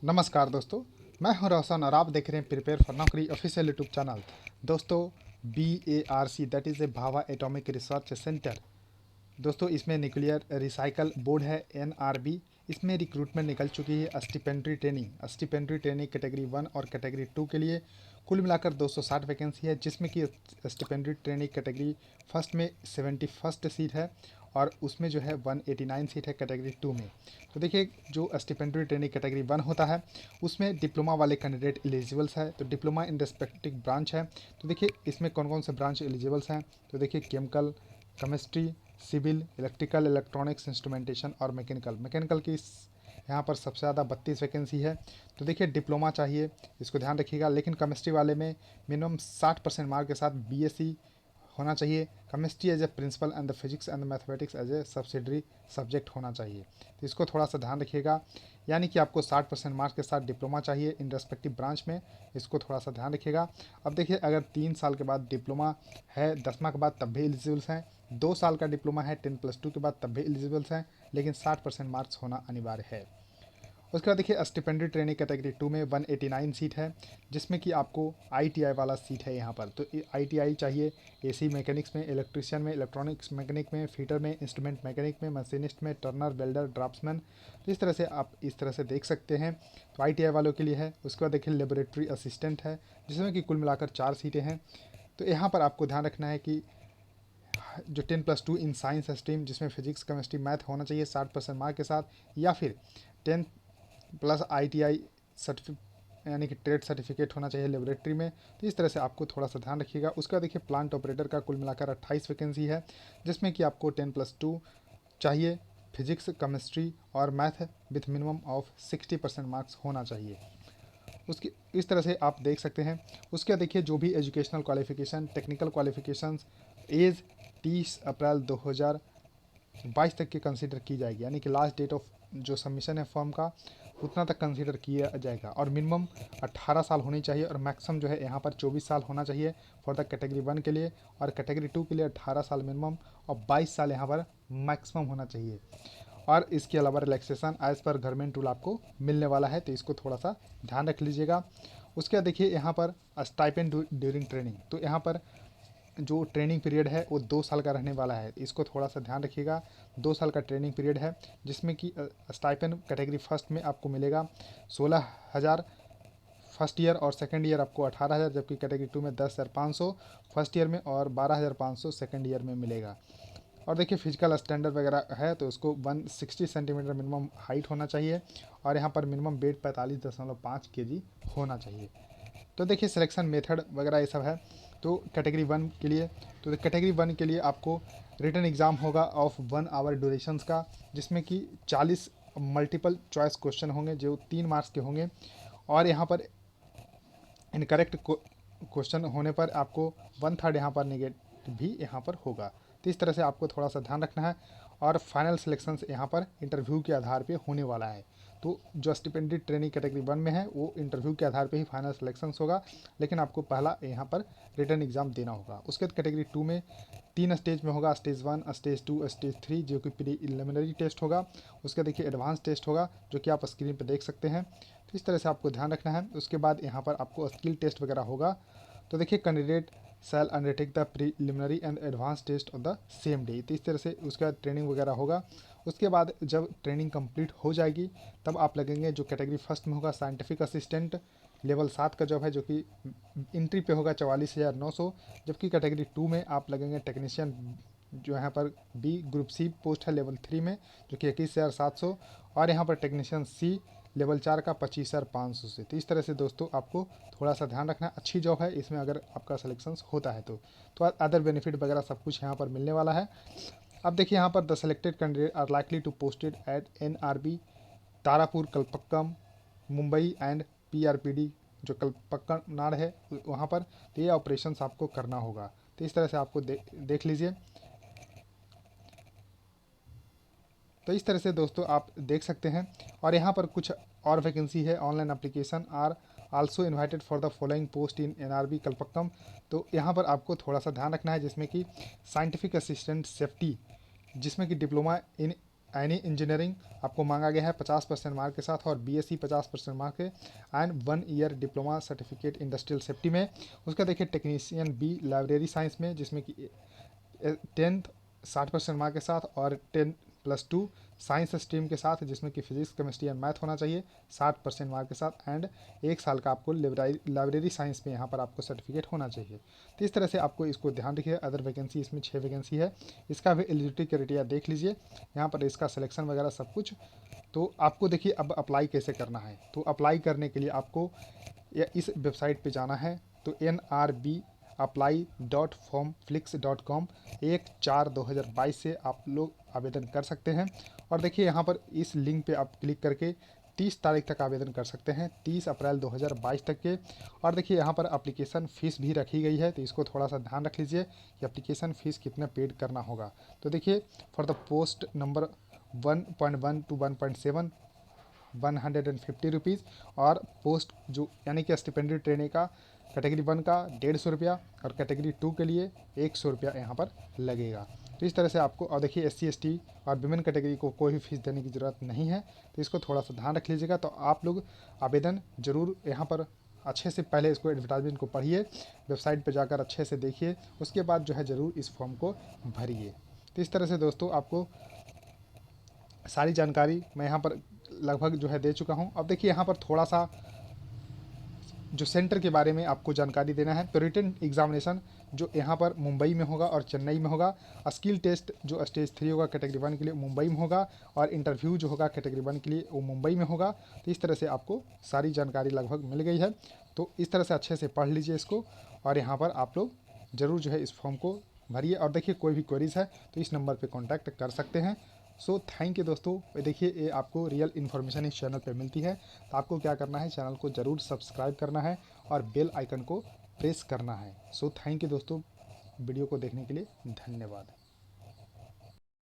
नमस्कार दोस्तों। मैं हूं रोशन और आप देख रहे हैं प्रिपेयर फॉर नौकरी ऑफिशियल यूट्यूब चैनल। दोस्तों, BARC that is a Bhabha atomic research centre. दोस्तों, इसमें न्यूक्लियर रिसाइकल बोर्ड है NRB। इसमें रिक्रूटमेंट निकल चुकी है। स्टिपेंड्री ट्रेनिंग कैटेगरी 1 और कैटेगरी 2 के लिए कुल मिलाकर 260 वैकेंसी है, जिसमें कि स्टिपेंड्री ट्रेनिंग कैटेगरी फर्स्ट में 71 सीट है और उसमें जो है 189 सीट है कैटेगरी 2 में। तो देखिए, जो स्टिपेंड्री ट्रेनिंग कैटेगरी 1 होता है उसमें डिप्लोमा वाले कैंडिडेट एलिजिबल्स है। तो डिप्लोमा इन रेस्पेक्टिव ब्रांच है। तो देखिए, इसमें कौन कौन से ब्रांच एलिजिबल्स हैं। तो देखिए, chemical, chemistry, civil, electrical, electronics, instrumentation और मैकेनिकल की यहाँ पर सबसे ज़्यादा 32 वैकेंसी है। तो देखिए, डिप्लोमा चाहिए, इसको ध्यान रखिएगा। लेकिन केमिस्ट्री वाले में मिनिमम 60% मार्क के साथ BSc होना चाहिए। Chemistry as a principal and the physics and the mathematics as a subsidiary subject होना चाहिए। तो इसको थोड़ा सा ध्यान रखिएगा, यानी कि आपको 60% मार्क्स के साथ डिप्लोमा चाहिए इन रेस्पेक्टिव ब्रांच में। इसको थोड़ा सा ध्यान रखिएगा। अब देखिए, अगर 3 साल के बाद डिप्लोमा है 10वां के बाद तब भी एलिजिबल्स हैं। 2 साल का डिप्लोमा है 10+2 के बाद तब भी एलिजिबल्स हैं, लेकिन 60% मार्क्स होना अनिवार्य है। उसके बाद देखिए, स्टिपेंडरी ट्रेनिंग कैटेगरी 2 में 189 सीट है, जिसमें कि आपको ITI वाला सीट है यहाँ पर। तो ITI चाहिए AC मैकेनिक्स में, इलेक्ट्रिशियन में, इलेक्ट्रॉनिक्स मैकेनिक में, फीटर में, इंस्ट्रूमेंट मैकेनिक में, मशीनिस्ट में, टर्नर, वेल्डर, ड्राफ्ट्समैन। तो इस तरह से आप इस तरह से देख सकते हैं। तो ITI वालों के लिए है। उसके बाद देखिए, लेबोरेटरी असिस्टेंट है, जिसमें कि कुल मिलाकर 4 सीटें हैं। तो यहाँ पर आपको ध्यान रखना है कि जो 10+2 इन साइंस स्ट्रीम, जिसमें फिजिक्स, केमिस्ट्री, मैथ होना चाहिए 60% मार्क के साथ, या फिर 10+ ITI सर्टिफिक यानी कि ट्रेड सर्टिफिकेट होना चाहिए लेबोरेटरी में। तो इस तरह से आपको थोड़ा सा ध्यान रखिएगा। उसके बाद देखिए, प्लांट ऑपरेटर का कुल मिलाकर 28 वैकेंसी है, जिसमें कि आपको 10+2 चाहिए, फिजिक्स, केमिस्ट्री और math with minimum of 60% marks होना चाहिए। उसकी इस तरह से आप देख सकते हैं। उसके देखिए, जो भी educational qualification, technical qualifications, as 30 April 2022 तक की कंसीडर की जाएगी, यानी कि लास्ट डेट ऑफ जो सबमिशन है फॉर्म का उतना तक कंसीडर किया जाएगा। और मिनिमम 18 साल होनी चाहिए और मैक्सिमम जो है यहाँ पर 24 साल होना चाहिए फॉर द कैटेगरी 1 के लिए। और कैटेगरी 2 के लिए 18 साल मिनिमम और 22 साल यहाँ पर मैक्सिमम होना चाहिए। और इसके अलावा relaxation as per government rule आपको मिलने वाला है, तो इसको थोड़ा सा ध्यान रख लीजिएगा। उसके बाद देखिए, यहाँ पर स्टाइपेंड ड्यूरिंग ट्रेनिंग, तो यहाँ पर जो ट्रेनिंग पीरियड है वो 2 साल का रहने वाला है। इसको थोड़ा सा ध्यान रखिएगा। 2 साल का ट्रेनिंग पीरियड है, जिसमें कि स्टाइपेंड कैटेगरी फर्स्ट में आपको मिलेगा 16,000 फर्स्ट ईयर, और सेकंड ईयर आपको 18,000, जबकि कैटेगरी 2 में 10,500 फर्स्ट ईयर में और 12,500 सेकंड ईयर में मिलेगा। और देखिए, फिजिकल स्टैंडर्ड वगैरह है, तो उसको 160 सेंटीमीटर मिनिमम हाइट होना चाहिए और यहाँ पर मिनिमम वेट 45.5 kg होना चाहिए। तो देखिए, सिलेक्शन मेथड वगैरह ये सब है। तो कैटेगरी 1 के लिए, तो कैटेगरी 1 के लिए आपको रिटन एग्ज़ाम होगा ऑफ 1 आवर ड्यूरेशंस का, जिसमें कि 40 मल्टीपल चॉइस क्वेश्चन होंगे जो 3 मार्क्स के होंगे। और यहाँ पर इनकरेक्ट क्वेश्चन होने पर आपको 1/3 यहाँ पर नेगेटिव भी यहाँ पर होगा। तो इस तरह से आपको थोड़ा सा ध्यान रखना है। और फाइनल सिलेक्शन यहाँ पर इंटरव्यू के आधार पे होने वाला है। तो जो स्टिपेंडेड ट्रेनिंग कैटेगरी 1 में है वो इंटरव्यू के आधार पे ही फाइनल सिलेक्शन होगा, लेकिन आपको पहला यहाँ पर रिटर्न एग्जाम देना होगा। उसके बाद कैटेगरी 2 में 3 स्टेज में होगा, स्टेज 1, स्टेज 2, स्टेज 3, जो कि प्रीलिमिनरी टेस्ट होगा। उसके देखिए, एडवांस टेस्ट होगा, जो कि आप स्क्रीन पर देख सकते हैं। तो इस तरह से आपको ध्यान रखना है। उसके बाद यहाँ पर आपको स्किल टेस्ट वगैरह होगा। तो देखिए, candidate shall undertake the preliminary and advance test on the same day. तो इस तरह से उसके बाद ट्रेनिंग वगैरह होगा। उसके बाद जब ट्रेनिंग कंप्लीट हो जाएगी तब आप लगेंगे, जो कैटेगरी फर्स्ट में होगा साइंटिफिक असिस्टेंट लेवल 7 का जॉब है, जो कि इंट्री पे होगा 44,900, जबकि कैटेगरी 2 में आप लगेंगे टेक्नीशियन, जो यहाँ पर ग्रुप सी पोस्ट है लेवल 3 में, जो कि 21,700। और यहाँ पर टेक्नीशियन सी लेवल 4 का 25,500 से। तो इस तरह से दोस्तों आपको थोड़ा सा ध्यान रखना है। अच्छी जॉब है इसमें, अगर आपका सिलेक्शन होता है तो अदर बेनिफिट वगैरह सब कुछ यहाँ पर मिलने वाला है। अब देखिए, यहाँ पर the selected candidate are likely to posted at NRB Tarapur, Kalpakkam, Mumbai and PRPD जो कल्पक्कम नाड़ है वहाँ पर। तो ये ऑपरेशन आपको करना होगा। तो इस तरह से आपको देख लीजिए। तो इस तरह से दोस्तों आप देख सकते हैं। और यहाँ पर कुछ और वैकेंसी है। Online application are also invited for the following post in NRB Kalpakkam. तो यहाँ पर आपको थोड़ा सा ध्यान रखना है, जिसमें कि साइंटिफिक असिस्टेंट सेफ्टी, जिसमें कि डिप्लोमा इन एनी इंजीनियरिंग आपको मांगा गया है 50% मार्क के साथ, और बीएससी 50% मार्क के, and 1 year diploma certificate industrial safety में। उसका देखिए टेक्नीशियन बी लाइब्रेरी साइंस में, जिसमें कि 10th 60% मार्क के साथ, और 10+2 साइंस स्ट्रीम के साथ, जिसमें कि फिजिक्स केमिस्ट्री एंड मैथ होना चाहिए 60% मार्क के साथ, एंड 1 साल का आपको लाइब्रेरी साइंस में यहाँ पर आपको सर्टिफिकेट होना चाहिए। तो इस तरह से आपको इसको ध्यान रखिए। अदर वैकेंसी इसमें 6 वैकेंसी है, इसका भी एलिजिबिलिटी क्राइटेरिया देख लीजिए यहाँ पर, इसका सिलेक्शन वगैरह सब कुछ। तो आपको देखिए अब अप्लाई कैसे करना है। तो अप्लाई करने के लिए आपको इस वेबसाइट पे जाना है, तो nrbapply.formflix.com 1/4/2022 से आप लोग आवेदन कर सकते हैं। और देखिए यहाँ पर इस लिंक पे आप क्लिक करके 30 तारीख तक आवेदन कर सकते हैं, 30 अप्रैल 2022 तक के। और देखिए यहाँ पर एप्लीकेशन फ़ीस भी रखी गई है, तो इसको थोड़ा सा ध्यान रख लीजिए कि एप्लीकेशन फ़ीस कितना पेड करना होगा। तो देखिए for the post number 1.1 to 1.7 150 rupees, और पोस्ट जो यानी कि स्टिपेंडरी ट्रेनिंग का कैटेगरी 1 का 150 रुपया, और कैटेगरी 2 के लिए 100 रुपया यहाँ पर लगेगा। तो इस तरह से आपको, और देखिए SC ST और विमेन कैटेगरी को कोई भी फीस देने की ज़रूरत नहीं है, तो इसको थोड़ा सा ध्यान रख लीजिएगा। तो आप लोग आवेदन ज़रूर यहाँ पर अच्छे से पहले इसको एडवर्टाइजमेंट को पढ़िए, वेबसाइट पर जाकर अच्छे से देखिए, उसके बाद जो है ज़रूर इस फॉर्म को भरिए। तो इस तरह से दोस्तों आपको सारी जानकारी मैं यहाँ पर लगभग जो है दे चुका हूँ। अब देखिए यहाँ पर थोड़ा सा जो सेंटर के बारे में आपको जानकारी देना है। तो रिटन एग्जामिनेशन जो यहाँ पर मुंबई में होगा और चेन्नई में होगा। स्किल टेस्ट जो स्टेज 3 होगा कैटेगरी 1 के लिए मुंबई में होगा, और इंटरव्यू जो होगा कैटेगरी 1 के लिए वो मुंबई में होगा। तो इस तरह से आपको सारी जानकारी लगभग मिल गई है। तो इस तरह से अच्छे से पढ़ लीजिए इसको, और यहाँ पर आप लोग ज़रूर जो है इस फॉर्म को भरिए। और देखिए कोई भी क्वेरीज है तो इस नंबर पर कॉन्टैक्ट कर सकते हैं। सो थैंक यू दोस्तों। देखिए ये आपको रियल इन्फॉर्मेशन इस चैनल पे मिलती है, तो आपको क्या करना है, चैनल को ज़रूर सब्सक्राइब करना है और बेल आइकन को प्रेस करना है। सो थैंक यू दोस्तों, वीडियो को देखने के लिए धन्यवाद।